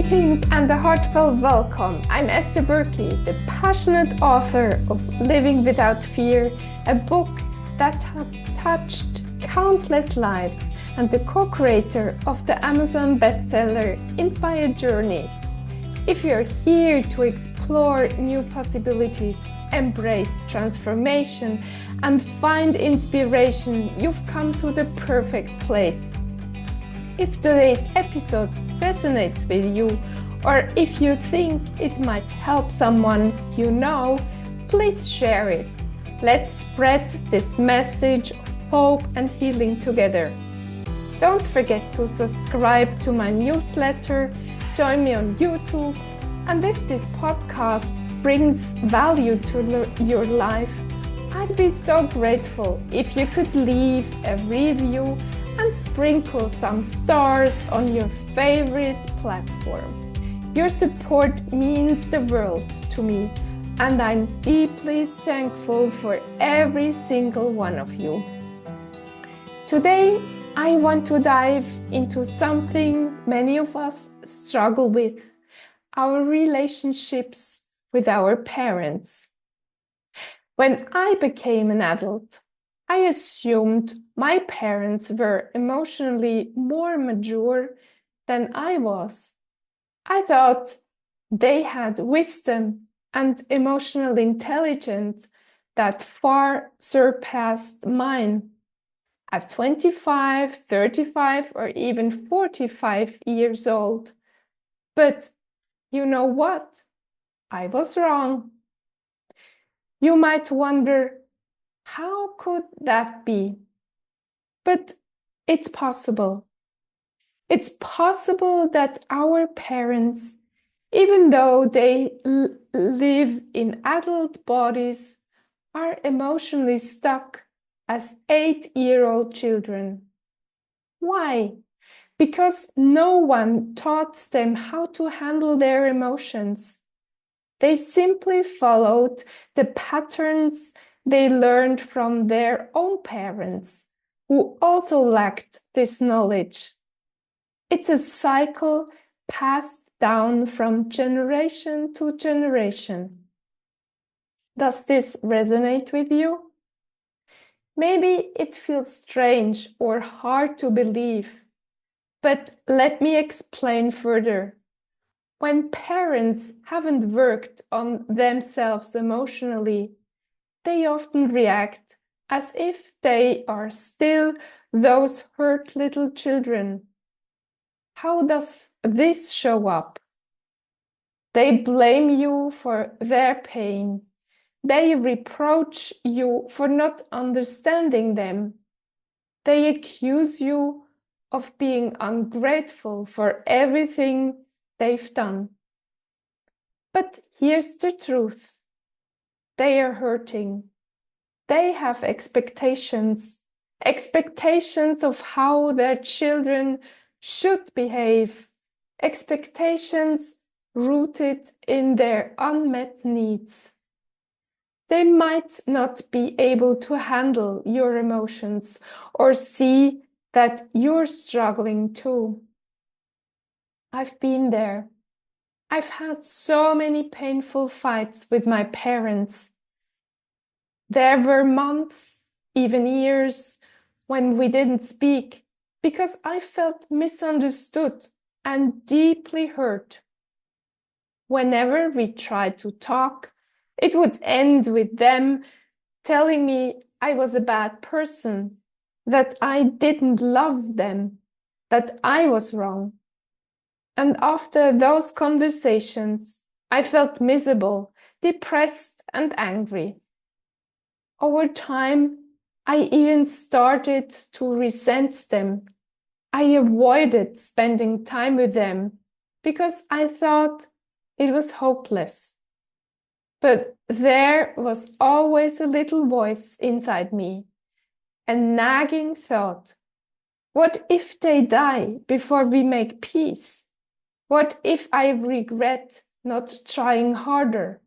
Greetings and a heartfelt welcome. I'm Esther Buerki, the passionate author of Living Without Fear, a book that has touched countless lives, and the co-creator of the Amazon bestseller Inspired Journeys. If you're here to explore new possibilities, embrace transformation, and find inspiration, you've come to the perfect place. If today's episode resonates with you, or if you think it might help someone you know, please share it. Let's spread this message of hope and healing together. Don't forget to subscribe to my newsletter, join me on YouTube, and if this podcast brings value to your life, I'd be so grateful if you could leave a review and sprinkle some stars on your favorite platform. Your support means the world to me, and I'm deeply thankful for every single one of you. Today, I want to dive into something many of us struggle with: our relationships with our parents. When I became an adult, I assumed my parents were emotionally more mature than I was. I thought they had wisdom and emotional intelligence that far surpassed mine. At 25, 35, or even 45 years old. But you know what? I was wrong. You might wonder, how could that be? But it's possible. It's possible that our parents, even though they live in adult bodies, are emotionally stuck as 8-year-old children. Why? Because no one taught them how to handle their emotions. They simply followed the patterns they learned from their own parents, who also lacked this knowledge. It's a cycle passed down from generation to generation. Does this resonate with you? Maybe it feels strange or hard to believe, but let me explain further. When parents haven't worked on themselves emotionally, they often react as if they are still those hurt little children. How does this show up? They blame you for their pain. They reproach you for not understanding them. They accuse you of being ungrateful for everything they've done. But here's the truth. They are hurting. They have expectations of how their children should behave, expectations rooted in their unmet needs. They might not be able to handle your emotions or see that you're struggling too. I've been there. I've had so many painful fights with my parents. There were months, even years, when we didn't speak because I felt misunderstood and deeply hurt. Whenever we tried to talk, it would end with them telling me I was a bad person, that I didn't love them, that I was wrong. And after those conversations, I felt miserable, depressed, and angry. Over time, I even started to resent them. I avoided spending time with them because I thought it was hopeless. But there was always a little voice inside me, a nagging thought. What if they die before we make peace? What if I regret not trying harder?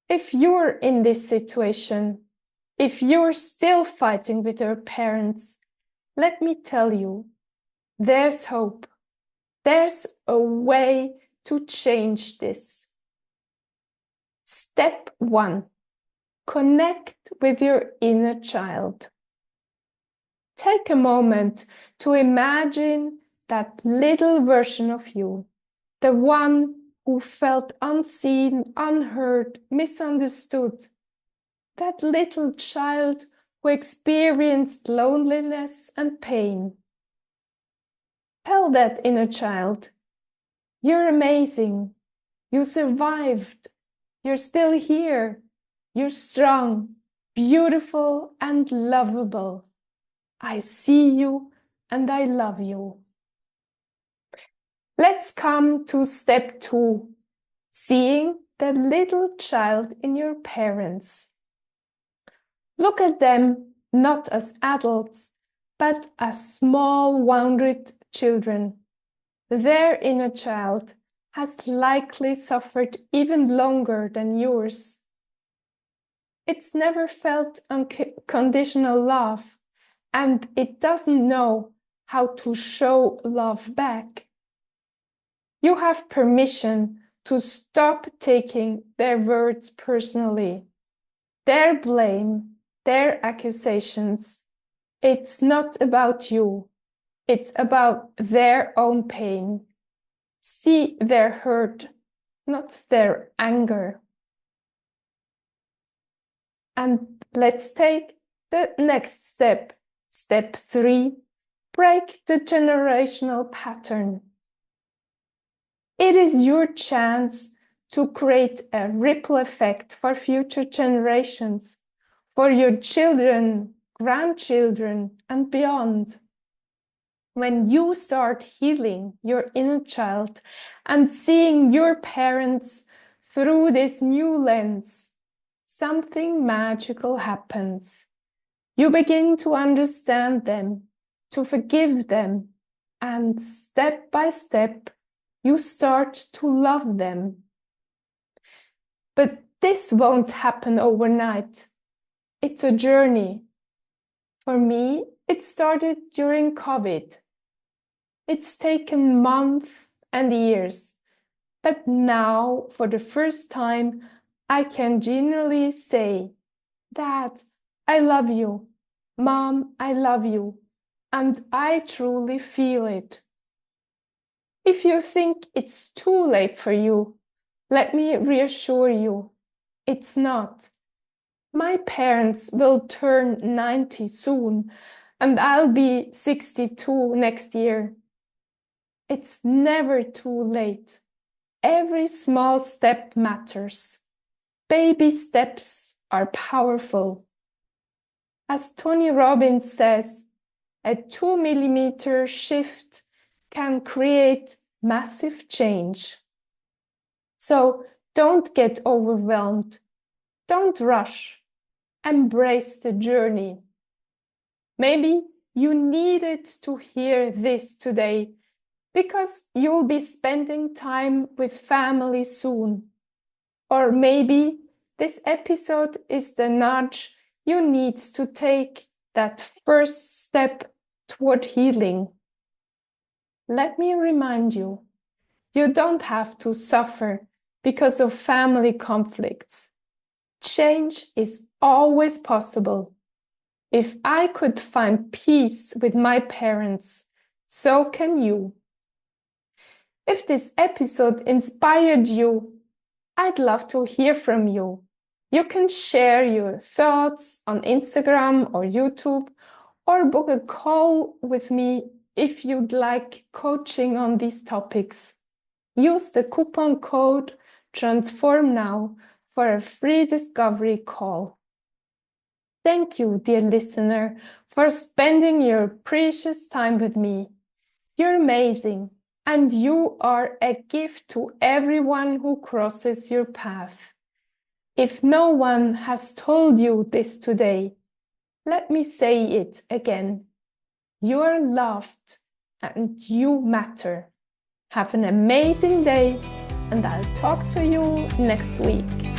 If you're in this situation, if you're still fighting with your parents, let me tell you, there's hope. There's a way to change this. Step 1. Connect with your inner child. Take a moment to imagine that little version of you, the one who felt unseen, unheard, misunderstood, that little child who experienced loneliness and pain. Tell that inner child, you're amazing, you survived, you're still here, you're strong, beautiful, and lovable. I see you and I love you. Let's come to step 2, seeing the little child in your parents. Look at them not as adults, but as small, wounded children. Their inner child has likely suffered even longer than yours. It's never felt unconditional love, and it doesn't know how to show love back. You have permission to stop taking their words personally, their blame, their accusations. It's not about you. It's about their own pain. See their hurt, not their anger. And let's take the next step. Step 3, break the generational pattern. It is your chance to create a ripple effect for future generations, for your children, grandchildren, and beyond. When you start healing your inner child and seeing your parents through this new lens, something magical happens. You begin to understand them, to forgive them, and step by step, you start to love them. But this won't happen overnight. It's a journey. For me, it started during COVID. It's taken months and years, but now, for the first time, I can genuinely say, Dad, I love you. Mom, I love you. And I truly feel it. If you think it's too late for you, let me reassure you, it's not. My parents will turn 90 soon, and I'll be 62 next year. It's never too late. Every small step matters. Baby steps are powerful. As Tony Robbins says, a 2 millimeter shift can create massive change. So don't get overwhelmed. Don't rush. Embrace the journey. Maybe you needed to hear this today because you'll be spending time with family soon. Or maybe this episode is the nudge you need to take that first step toward healing. Let me remind you, you don't have to suffer because of family conflicts. Change is always possible. If I could find peace with my parents, so can you. If this episode inspired you, I'd love to hear from you. You can share your thoughts on Instagram or YouTube, or book a call with me if you'd like coaching on these topics. Use the coupon code TRANSFORMNOW for a free discovery call. Thank you, dear listener, for spending your precious time with me. You're amazing, and you are a gift to everyone who crosses your path. If no one has told you this today, let me say it again. You are loved and you matter. Have an amazing day, and I'll talk to you next week.